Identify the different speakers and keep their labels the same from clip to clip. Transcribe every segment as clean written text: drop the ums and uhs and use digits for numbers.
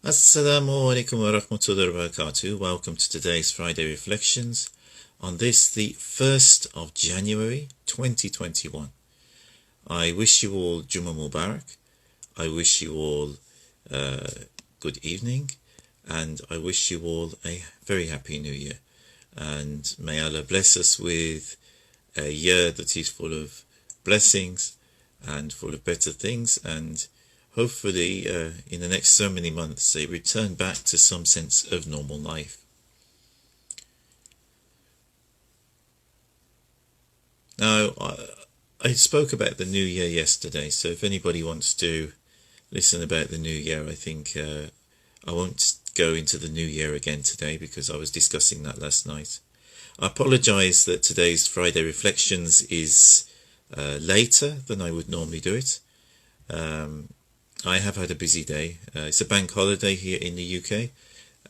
Speaker 1: Assalamu alaikum wa rahmatullahi wa barakatuh. Welcome to today's Friday Reflections on this, the 1st of January 2021. I wish you all Jummah Mubarak. I wish you all good evening, and I wish you all a very happy new year. And may Allah bless us with a year that is full of blessings and full of better things, and hopefully in the next so many months they return back to some sense of normal life. Now, I spoke about the new year yesterday, so if anybody wants to listen about the new year, I think I won't go into the new year again today because I was discussing that last night. I apologise that today's Friday Reflections is later than I would normally do it. I have had a busy day. It's a bank holiday here in the UK,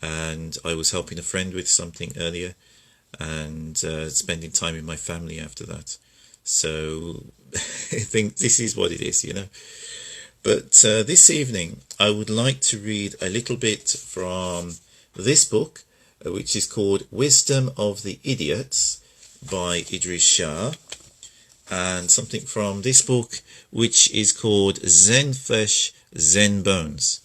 Speaker 1: and I was helping a friend with something earlier and spending time with my family after that. So I think this is what it is, you know. But this evening I would like to read a little bit from this book, which is called Wisdom of the Idiots by Idries Shah, and something from this book which is called Zen Flesh, Zen Bones,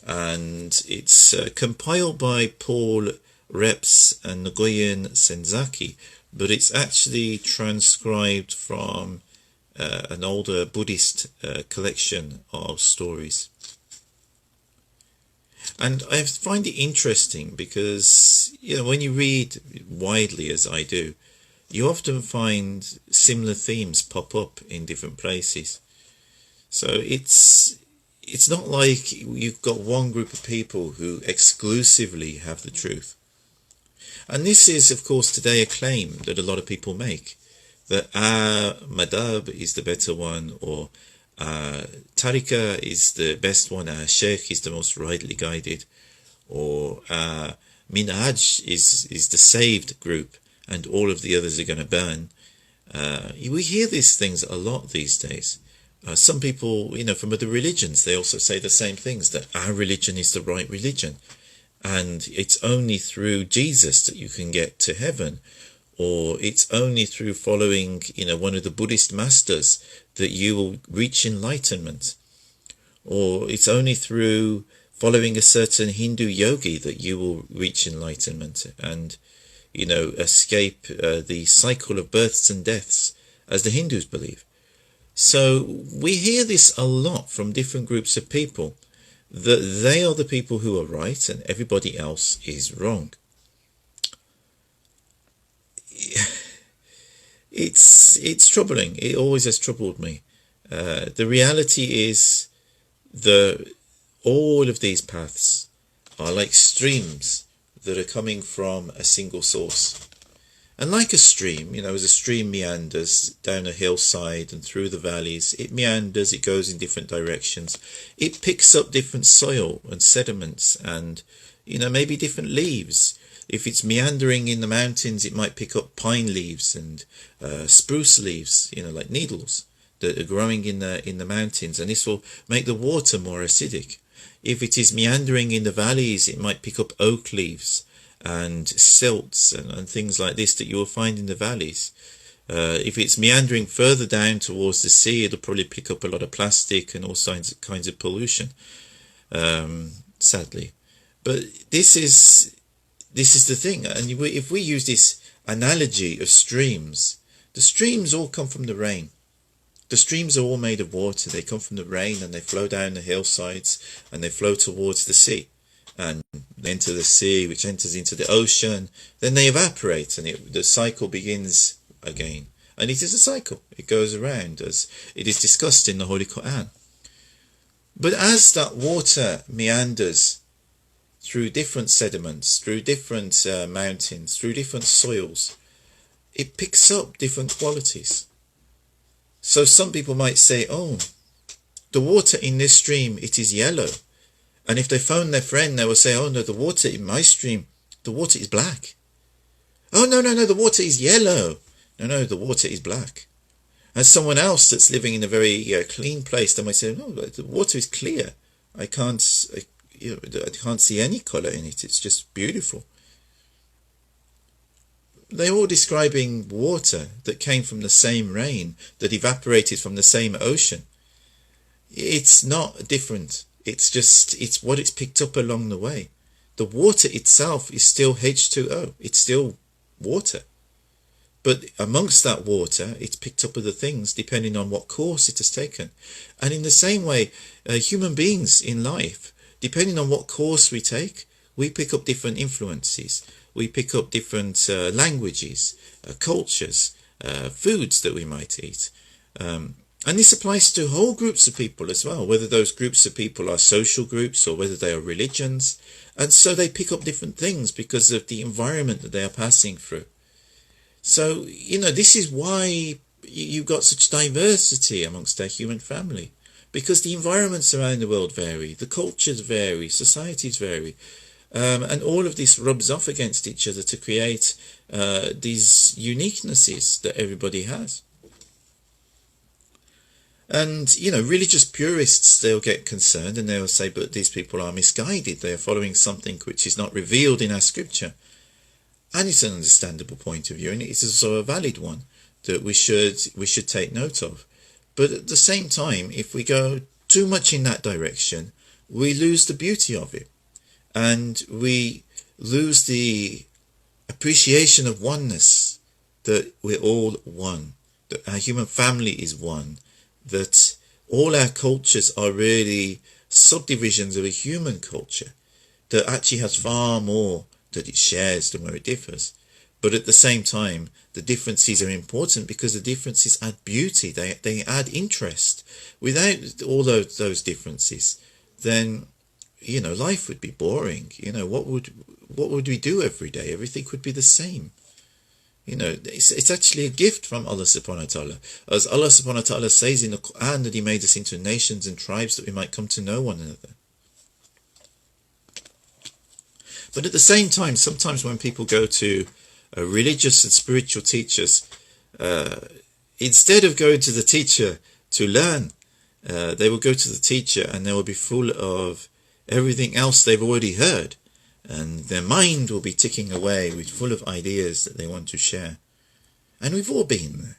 Speaker 1: and it's compiled by Paul Reps and Nguyen Senzaki, but it's actually transcribed from an older Buddhist collection of stories. And I find it interesting because, you know, when you read widely as I do, you often find similar themes pop up in different places. So it's not like you've got one group of people who exclusively have the truth. And this is, of course, today a claim that a lot of people make, that our madhab is the better one, or tariqah is the best one, our sheikh is the most rightly guided, or minhaj is the saved group and all of the others are going to burn. We hear these things a lot these days. Some people, you know, from other religions, they also say the same things, that our religion is the right religion and it's only through Jesus that you can get to heaven, or it's only through following, you know, one of the Buddhist masters that you will reach enlightenment, or it's only through following a certain Hindu yogi that you will reach enlightenment and, you know, escape the cycle of births and deaths, as the Hindus believe. So we hear this a lot from different groups of people, that they are the people who are right and everybody else is wrong. It's troubling. It always has troubled me. The reality is that all of these paths are like streams that are coming from a single source. And like a stream, you know, as a stream meanders down a hillside and through the valleys, it meanders, it goes in different directions. It picks up different soil and sediments and, you know, maybe different leaves. If it's meandering in the mountains, it might pick up pine leaves and spruce leaves, you know, like needles that are growing in the mountains, and this will make the water more acidic. If it is meandering in the valleys, it might pick up oak leaves and silts and things like this that you will find in the valleys. If it's meandering further down towards the sea, it'll probably pick up a lot of plastic and all kinds of pollution, sadly. But this is the thing, and if we use this analogy of streams, the streams all come from the rain. The streams are all made of water. They come from the rain and they flow down the hillsides and they flow towards the sea, and enter the sea, which enters into the ocean. Then they evaporate and the cycle begins again. And it is a cycle. It goes around as it is discussed in the Holy Quran. But as that water meanders through different sediments, through different mountains, through different soils, it picks up different qualities. So some people might say, oh, the water in this stream, it is yellow. And if they phone their friend, they will say, oh no, the water in my stream, the water is black. Oh no, the water is yellow. No, the water is black. And someone else that's living in a very clean place, they might say, no, the water is clear. I can't I can't see any colour in it. It's just beautiful. They're all describing water that came from the same rain, that evaporated from the same ocean. It's not different. It's what it's picked up along the way. The water itself is still H2O. It's still water. But amongst that water, it's picked up other things depending on what course it has taken. And in the same way, human beings in life, depending on what course we take, we pick up different influences. We pick up different languages, cultures, foods that we might eat. And this applies to whole groups of people as well, whether those groups of people are social groups or whether they are religions. And so they pick up different things because of the environment that they are passing through. So, this is why you've got such diversity amongst our human family. Because the environments around the world vary, the cultures vary, societies vary. And all of this rubs off against each other to create these uniquenesses that everybody has. And, religious purists, they'll get concerned and they'll say, but these people are misguided. They are following something which is not revealed in our scripture. And it's an understandable point of view, and it's also a valid one that we should take note of. But at the same time, if we go too much in that direction, we lose the beauty of it. And we lose the appreciation of oneness, that we're all one, that our human family is one, that all our cultures are really subdivisions of a human culture that actually has far more that it shares than where it differs. But at the same time, the differences are important because the differences add beauty, they add interest. Without all those differences, then life would be boring. What would we do every day? Everything would be the same. It's actually a gift from Allah subhanahu wa ta'ala. As Allah subhanahu wa ta'ala says in the Quran that He made us into nations and tribes that we might come to know one another. But at the same time, sometimes when people go to religious and spiritual teachers, instead of going to the teacher to learn, they will go to the teacher and they will be full of everything else they've already heard. And their mind will be ticking away with full of ideas that they want to share. And we've all been there.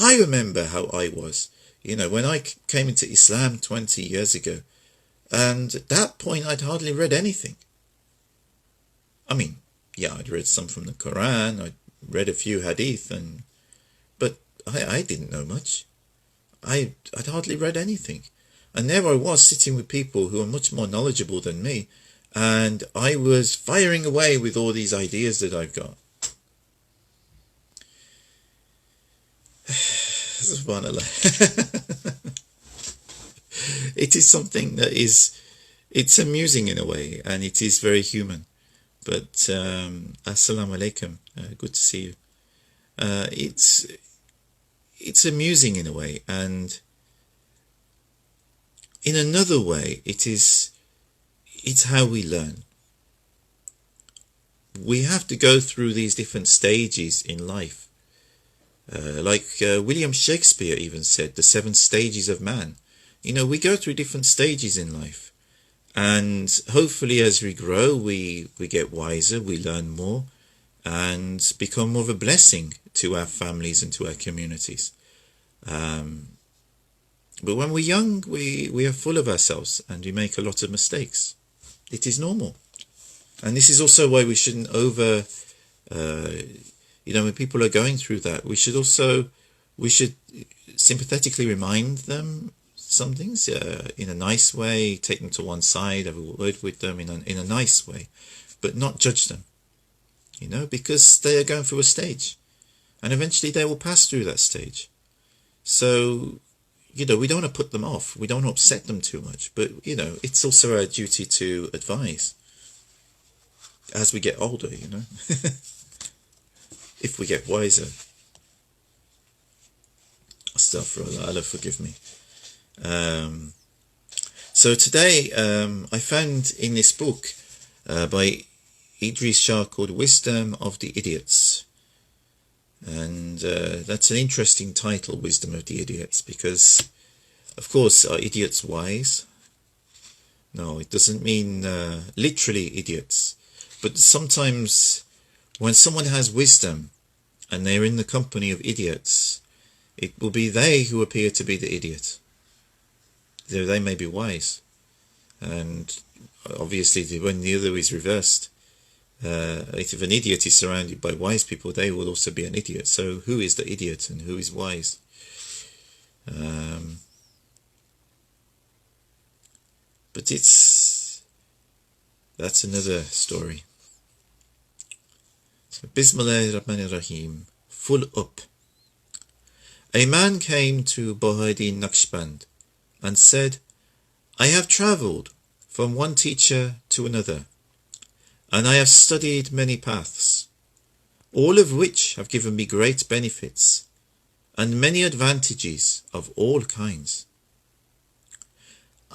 Speaker 1: I remember how I was, when I came into Islam 20 years ago. And at that point, I'd hardly read anything. I mean, yeah, I'd read some from the Quran, I'd read a few hadith, but I didn't know much. I'd hardly read anything. And there I was sitting with people who are much more knowledgeable than me, and I was firing away with all these ideas that I've got. SubhanAllah. It is something that it's amusing in a way, and it is very human. But Assalamu alaikum, good to see you. It's amusing in a way, and in another way, it's how we learn. We have to go through these different stages in life. Like William Shakespeare even said, the 7 stages of man. We go through different stages in life. And hopefully as we grow, we get wiser, we learn more, and become more of a blessing to our families and to our communities. But when we're young, we are full of ourselves and we make a lot of mistakes. It is normal. And this is also why we shouldn't when people are going through that, we should sympathetically remind them some things in a nice way, take them to one side, have a word with them in a nice way, but not judge them, because they are going through a stage, and eventually they will pass through that stage. So, we don't want to put them off, we don't want to upset them too much, but, it's also our duty to advise as we get older, if we get wiser. Astaghfirullah, Allah forgive me. So today I found in this book by Idries Shah called Wisdom of the Idiots, and that's an interesting title, Wisdom of the Idiots, because of course are idiots wise? No, it doesn't mean literally idiots. But sometimes when someone has wisdom and they're in the company of idiots, it will be they who appear to be the idiot. Though they may be wise. And obviously when the other is reversed, if an idiot is surrounded by wise people, they will also be an idiot. So who is the idiot and who is wise? But that's another story. So, Bismillahirrahmanirrahim, full up. A man came to Bahauddin Naqshband and said, I have travelled from one teacher to another, and I have studied many paths, all of which have given me great benefits and many advantages of all kinds.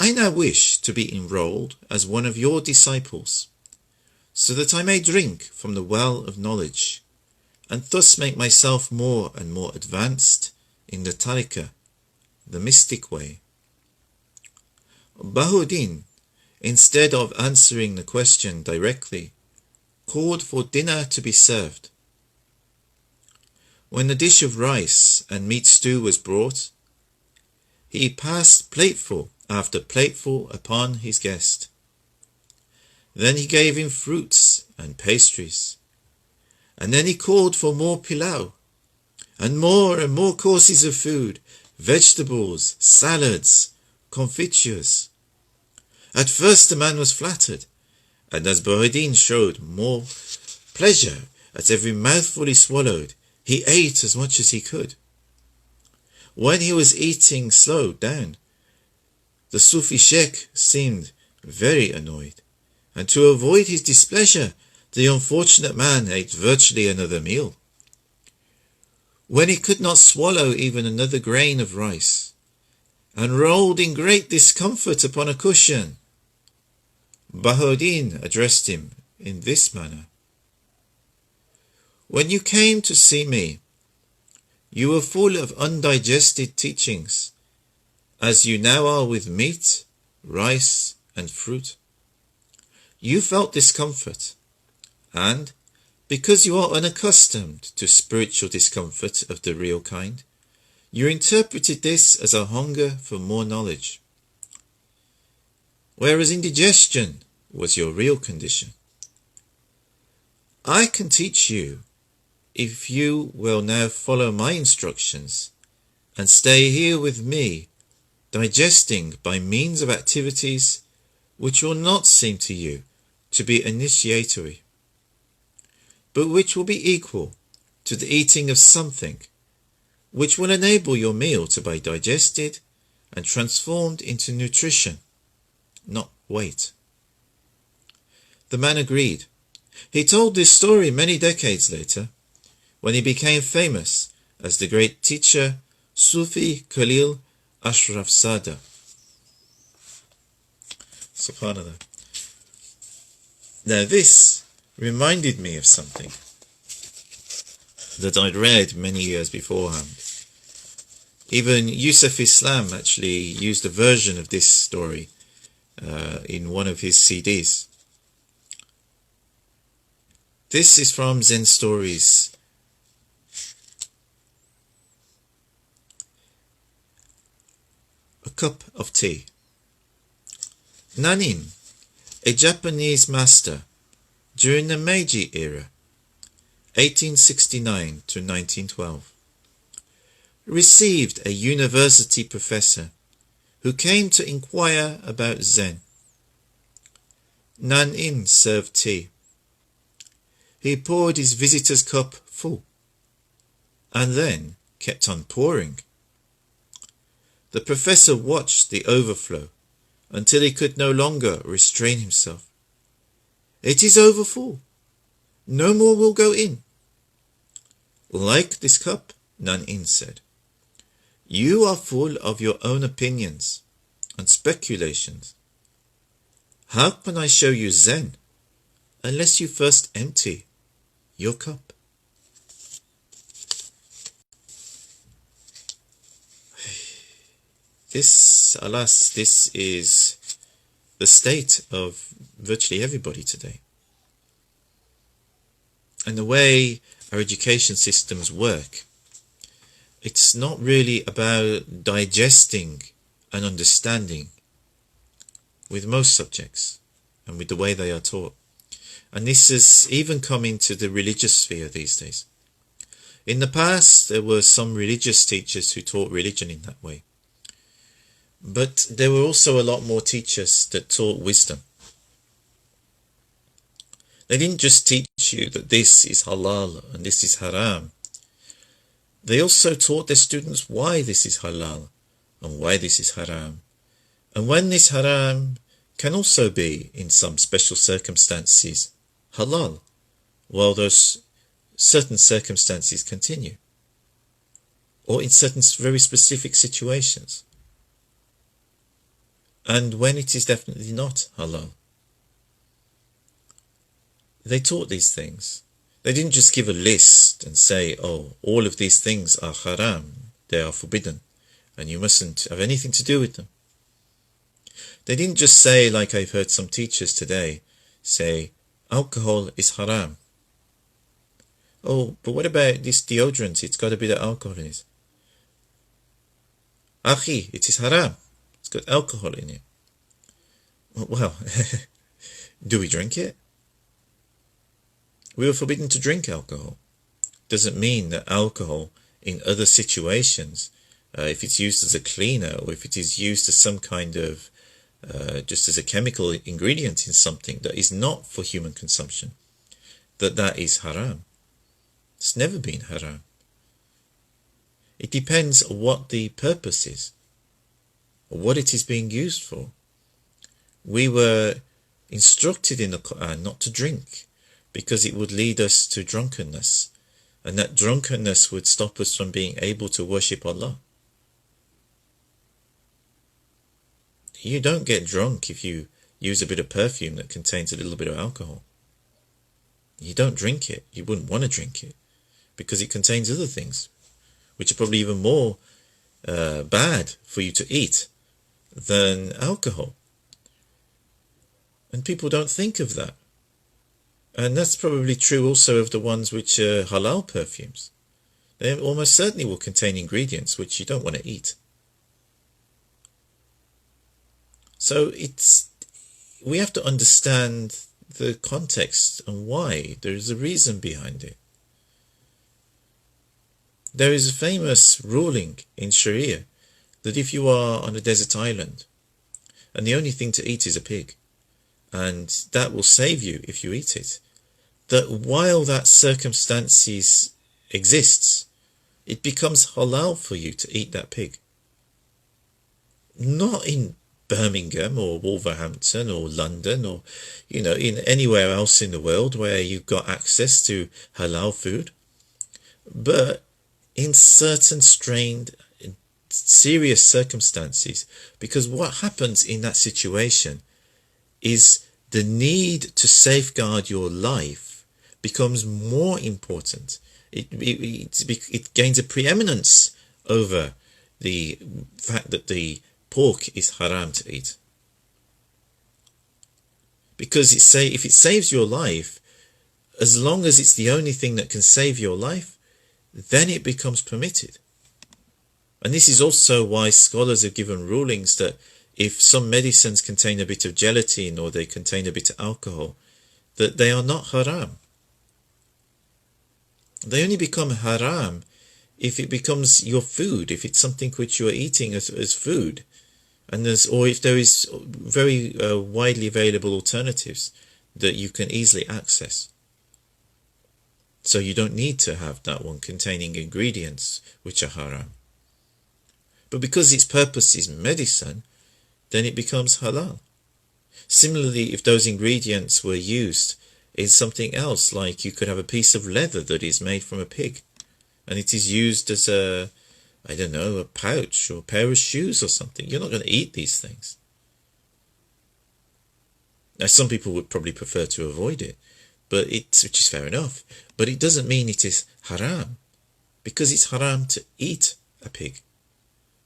Speaker 1: I now wish to be enrolled as one of your disciples, so that I may drink from the well of knowledge, and thus make myself more and more advanced in the tariqah, the mystic way. Bahauddin, instead of answering the question directly, called for dinner to be served. When the dish of rice and meat stew was brought, he passed plateful after plateful upon his guest. Then he gave him fruits and pastries, and then he called for more pilau, and more courses of food, vegetables, salads, confitures. At first the man was flattered, and as Bahauddin showed more pleasure at every mouthful he swallowed, he ate as much as he could. When he was eating slowed down, the Sufi Sheikh seemed very annoyed, and to avoid his displeasure, the unfortunate man ate virtually another meal. When he could not swallow even another grain of rice, and rolled in great discomfort upon a cushion, Bahauddin addressed him in this manner. When you came to see me, you were full of undigested teachings, as you now are with meat, rice, and fruit. You felt discomfort, and because you are unaccustomed to spiritual discomfort of the real kind, you interpreted this as a hunger for more knowledge, whereas indigestion was your real condition. I can teach you if you will now follow my instructions and stay here with me, digesting by means of activities which will not seem to you to be initiatory, but which will be equal to the eating of something which will enable your meal to be digested and transformed into nutrition, not weight. The man agreed. He told this story many decades later, when he became famous as the great teacher Sufi Khalil Ashraf Sada. Subhanallah. Now this reminded me of something that I'd read many years beforehand. Even Yusuf Islam actually used a version of this story in one of his CDs. This is from Zen Stories. A cup of tea. Nanin, a Japanese master during the Meiji era, 1869 to 1912, received a university professor who came to inquire about Zen. Nanin served tea. He poured his visitor's cup full, and then kept on pouring. The professor watched the overflow until he could no longer restrain himself. It is over full. No more will go in. Like this cup, Nanin said, you are full of your own opinions and speculations. How can I show you Zen unless you first empty your cup? This, alas, this is the state of virtually everybody today. And the way our education systems work, it's not really about digesting and understanding with most subjects and with the way they are taught. And this has even come into the religious sphere these days. In the past, there were some religious teachers who taught religion in that way. But there were also a lot more teachers that taught wisdom. They didn't just teach you that this is halal and this is haram. They also taught their students why this is halal and why this is haram. And when this haram can also be, in some special circumstances, halal, while those certain circumstances continue, or in certain very specific situations, and when it is definitely not halal. They taught these things. They didn't just give a list and say, oh, all of these things are haram, they are forbidden, and you mustn't have anything to do with them. They didn't just say, like I've heard some teachers today say, alcohol is haram. Oh, but what about this deodorant? It's got a bit of alcohol in it. Akhi, it is haram. It's got alcohol in it. Well, do we drink it? We were forbidden to drink alcohol. Doesn't mean that alcohol in other situations, if it's used as a cleaner or if it is used as some kind of, just as a chemical ingredient in something that is not for human consumption, that is haram. It's never been haram. It depends on what the purpose is, or what it is being used for. We were instructed in the Quran not to drink, because it would lead us to drunkenness, and that drunkenness would stop us from being able to worship Allah. You don't get drunk if you use a bit of perfume that contains a little bit of alcohol. You don't drink it. You wouldn't want to drink it, because it contains other things, which are probably even more bad for you to eat than alcohol. And people don't think of that. And that's probably true also of the ones which are halal perfumes. They almost certainly will contain ingredients which you don't want to eat. So we have to understand the context and why. There is a reason behind it. There is a famous ruling in Sharia that if you are on a desert island and the only thing to eat is a pig, and that will save you if you eat it, that while that circumstances exists, it becomes halal for you to eat that pig. Not in Birmingham or Wolverhampton or London or, in anywhere else in the world where you've got access to halal food, but in certain strained, serious circumstances, because what happens in that situation is the need to safeguard your life becomes more important. It gains a preeminence over the fact that the pork is haram to eat. Because if it saves your life, as long as it's the only thing that can save your life, then it becomes permitted. And this is also why scholars have given rulings that if some medicines contain a bit of gelatin or they contain a bit of alcohol, that they are not haram. They only become haram if it becomes your food, if it's something which you are eating as food, or if there is very widely available alternatives that you can easily access. So you don't need to have that one containing ingredients which are haram. But because its purpose is medicine, then it becomes halal. Similarly, if those ingredients were used in something else, like you could have a piece of leather that is made from a pig, and it is used as a pouch or a pair of shoes or something, you're not going to eat these things. Now, some people would probably prefer to avoid it, which is fair enough, but it doesn't mean it is haram, because it's haram to eat a pig.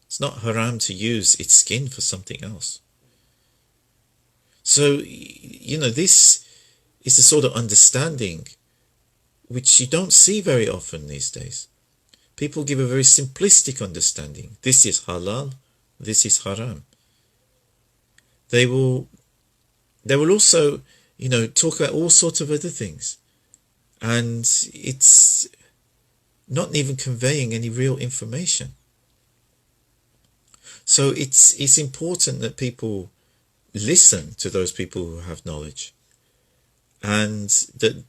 Speaker 1: It's not haram to use its skin for something else. So, this is the sort of understanding which you don't see very often these days. People give a very simplistic understanding. This is halal, this is haram. They will also, talk about all sorts of other things. And it's not even conveying any real information. So it's important that people listen to those people who have knowledge, and that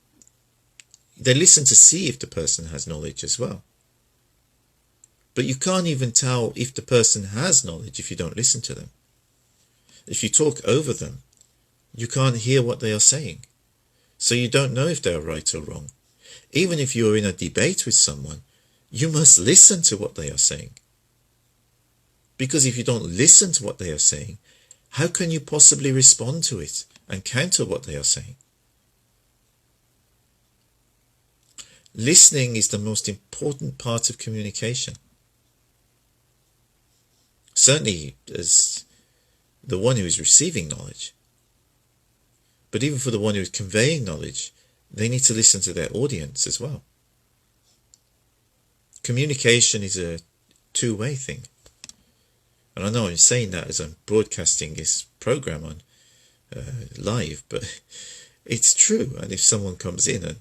Speaker 1: they listen to see if the person has knowledge as well. But you can't even tell if the person has knowledge if you don't listen to them. If you talk over them, you can't hear what they are saying. So you don't know if they are right or wrong. Even if you're in a debate with someone, you must listen to what they are saying. Because if you don't listen to what they are saying, how can you possibly respond to it and counter what they are saying? Listening is the most important part of communication. Certainly as the one who is receiving knowledge. But even for the one who is conveying knowledge, they need to listen to their audience as well. Communication is a two-way thing. And I know I'm saying that as I'm broadcasting this program on live, but it's true. And if someone comes in and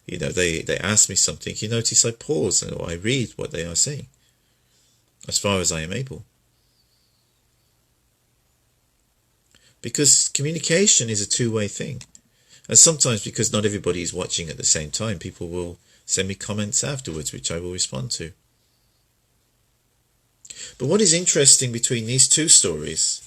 Speaker 1: they ask me something, you notice I pause or I read what they are saying as far as I am able. Because communication is a two-way thing. And sometimes, because not everybody is watching at the same time, people will send me comments afterwards, which I will respond to. But what is interesting between these two stories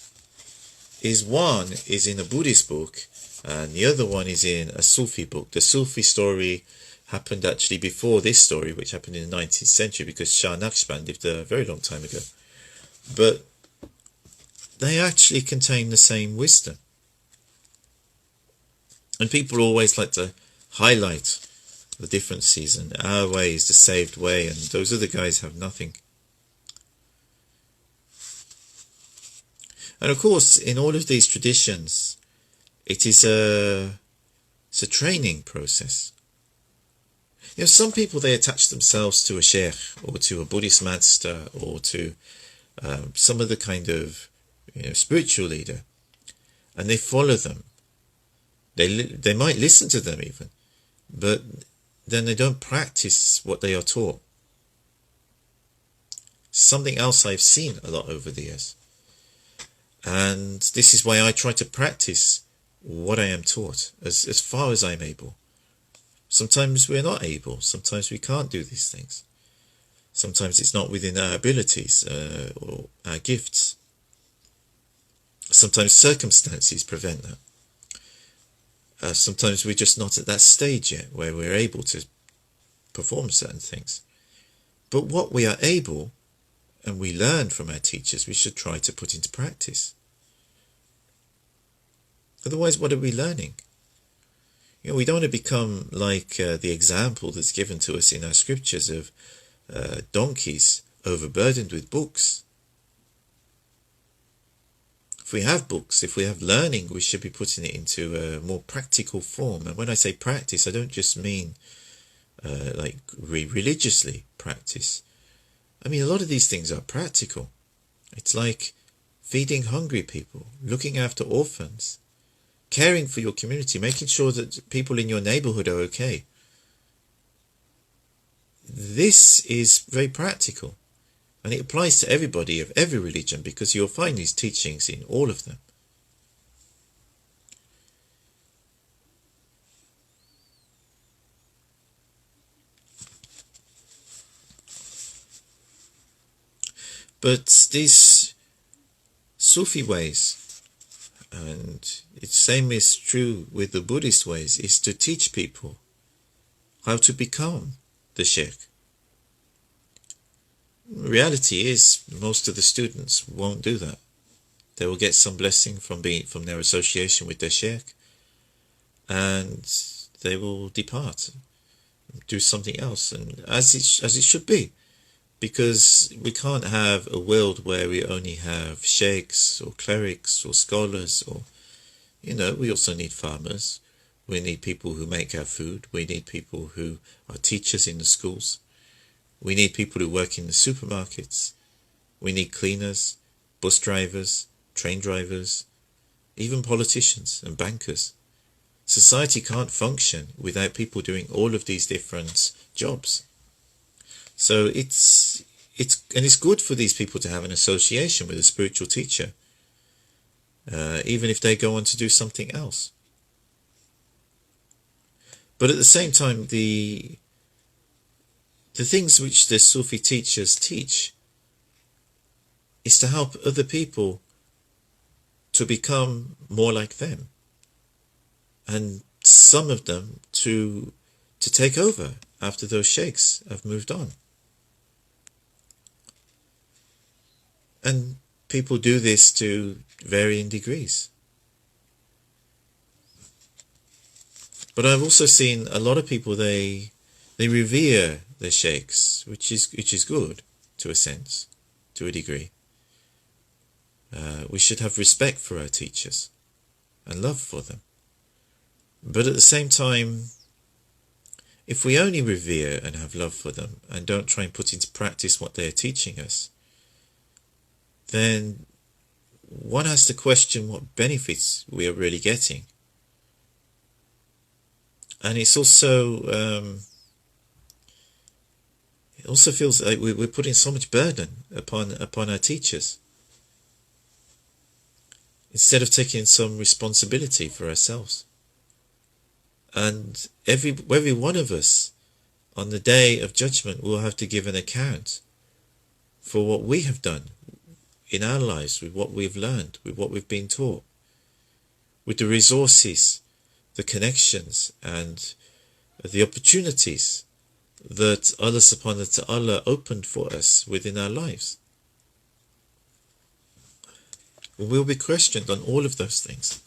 Speaker 1: is one is in a Buddhist book and the other one is in a Sufi book. The Sufi story happened actually before this story, which happened in the 19th century because Shah lived a very long time ago. But they actually contain the same wisdom. And people always like to highlight the differences, and our way is the saved way, and those other guys have nothing. And of course, in all of these traditions, it's a training process. Some people, they attach themselves to a sheikh or to a Buddhist master or to some other kind of spiritual leader, and they follow them. They might listen to them even, but then they don't practice what they are taught. Something else I've seen a lot over the years. And this is why I try to practice what I am taught as far as I'm able. Sometimes we're not able. Sometimes we can't do these things. Sometimes it's not within our abilities or our gifts. Sometimes circumstances prevent that. Sometimes we're just not at that stage yet where we're able to perform certain things. But what we are able, and we learn from our teachers, we should try to put into practice. Otherwise, what are we learning? We don't want to become like the example that's given to us in our scriptures of donkeys overburdened with books. If we have books, if we have learning, we should be putting it into a more practical form. And when I say practice, I don't just mean like religiously practice. I mean, a lot of these things are practical. It's like feeding hungry people, looking after orphans, caring for your community, making sure that people in your neighborhood are okay. This is very practical. And it applies to everybody of every religion, because you'll find these teachings in all of them. But these Sufi ways, and the same is true with the Buddhist ways, is to teach people how to become the sheikh. Reality is, most of the students won't do that. They will get some blessing from their association with their sheikh, and they will depart, do something else, and as it should be, because we can't have a world where we only have sheikhs or clerics or scholars or We also need farmers. We need people who make our food. We need people who are teachers in the schools. We need people who work in the supermarkets. We need cleaners, bus drivers, train drivers, even politicians and bankers. Society can't function without people doing all of these different jobs. So it's good for these people to have an association with a spiritual teacher, even if they go on to do something else. But at the same time, the things which the Sufi teachers teach is to help other people to become more like them, and some of them to take over after those sheikhs have moved on. And people do this to varying degrees. But I've also seen a lot of people, they revere their sheikhs, which is good to a sense, to a degree. We should have respect for our teachers and love for them. But at the same time, if we only revere and have love for them and don't try and put into practice what they are teaching us, then one has to question what benefits we are really getting. And it's also it also feels like we're putting so much burden upon our teachers, instead of taking some responsibility for ourselves. And every one of us on the day of judgment will have to give an account for what we have done in our lives, with what we've learned, with what we've been taught, with the resources, the connections and the opportunities that Allah subhanahu wa ta'ala opened for us within our lives. We'll be questioned on all of those things.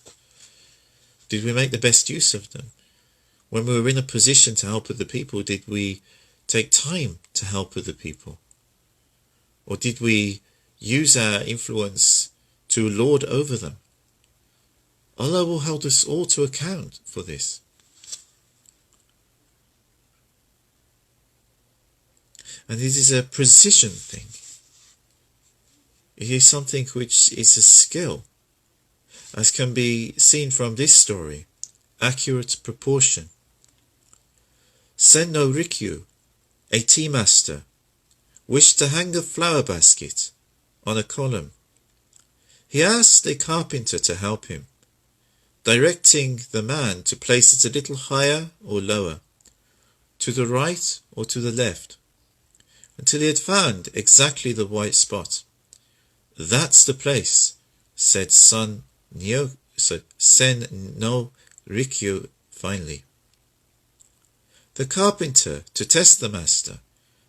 Speaker 1: Did we make the best use of them? When we were in a position to help other people, did we take time to help other people? Or did we use our influence to lord over them? Allah will hold us all to account for this. And this is a precision thing. It is something which is a skill, as can be seen from this story. Accurate proportion. Senno Rikyu, a tea master, wished to hang a flower basket on a column. He asked a carpenter to help him, directing the man to place it a little higher or lower, to the right or to the left, until he had found exactly the white spot. "That's the place," said Sen no Rikyu finally. The carpenter, to test the master,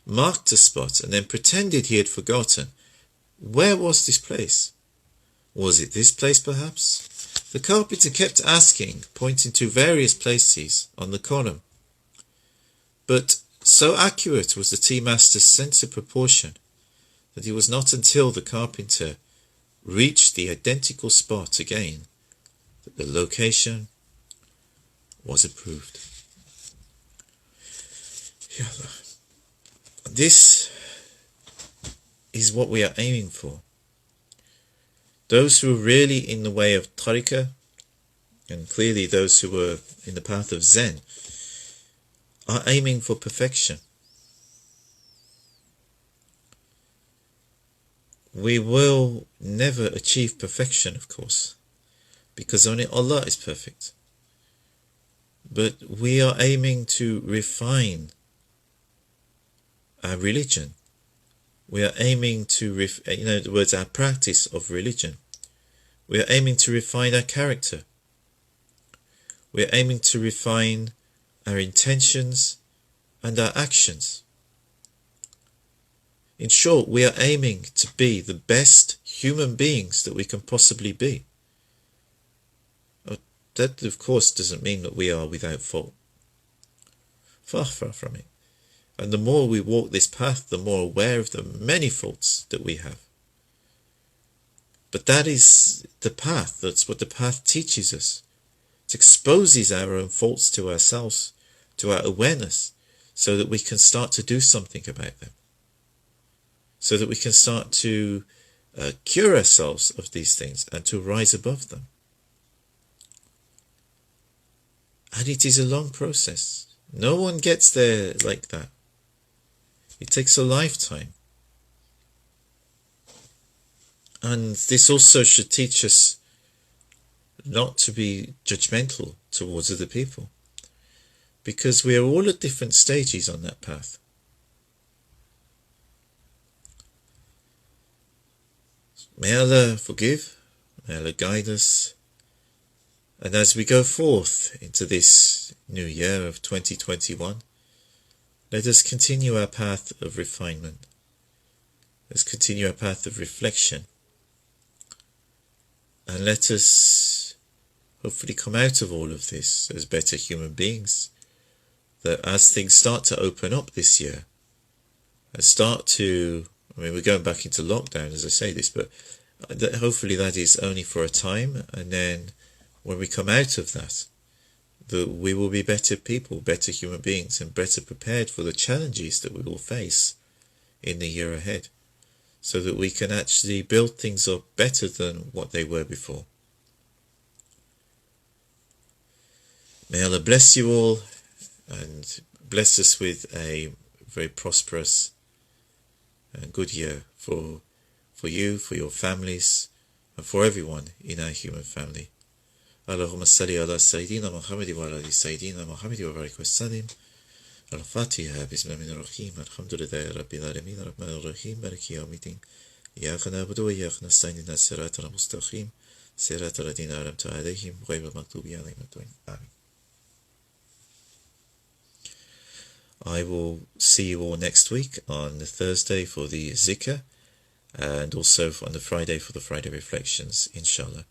Speaker 1: marked the spot and then pretended he had forgotten. Where was this place? Was it this place, perhaps? The carpenter kept asking, pointing to various places on the column. But so accurate was the tea master's sense of proportion that it was not until the carpenter reached the identical spot again that the location was approved. This is what we are aiming for. Those who are really in the way of tariqah, and clearly those who are in the path of Zen, are aiming for perfection. We will never achieve perfection, of course, because only Allah is perfect. But we are aiming to refine our religion. We are aiming to, in other words, our practice of religion. We are aiming to refine our character. We are aiming to refine our intentions and our actions. In short, we are aiming to be the best human beings that we can possibly be. That, of course, doesn't mean that we are without fault. Far, far from it. And the more we walk this path, the more aware of the many faults that we have. But that is the path. That's what the path teaches us. It exposes our own faults to ourselves, to our awareness, so that we can start to do something about them. So that we can start to cure ourselves of these things and to rise above them. And it is a long process. No one gets there like that. It takes a lifetime. And this also should teach us not to be judgmental towards other people, because we are all at different stages on that path. May Allah forgive, may Allah guide us, and as we go forth into this new year of 2021, let us continue our path of refinement. Let's continue our path of reflection. And let us hopefully come out of all of this as better human beings. That as things start to open up this year, we're going back into lockdown as I say this, but hopefully that is only for a time. And then when we come out of that, we will be better people, better human beings, and better prepared for the challenges that we will face in the year ahead, so that we can actually build things up better than what they were before. May Allah bless you all and bless us with a very prosperous and good year for you, for your families, and for everyone in our human family. Allahumma salli ala Sayyidina Muhammad wa ala Sayyidina Muhammad wa barik wa sallim. Al-Fatiha, Bismillahirrahmanirrahim, Alhamdulillahi Rabbil Alamin, Ar-Rahmanir-Rahim, Maliki Yawmiddin, Iyyaka na'budu wa iyyaka nasta'in, ihdinas siratal mustaqim, siratal ladzina an'amta 'alayhim, ghayril maghdubi 'alayhim wad-dallin. Amin. I will see you all next week on the Thursday for the Zikr, and also on the Friday for the Friday Reflections, inshallah.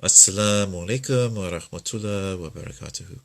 Speaker 1: Assalamu alaikum wa rahmatullah wa barakatuhu.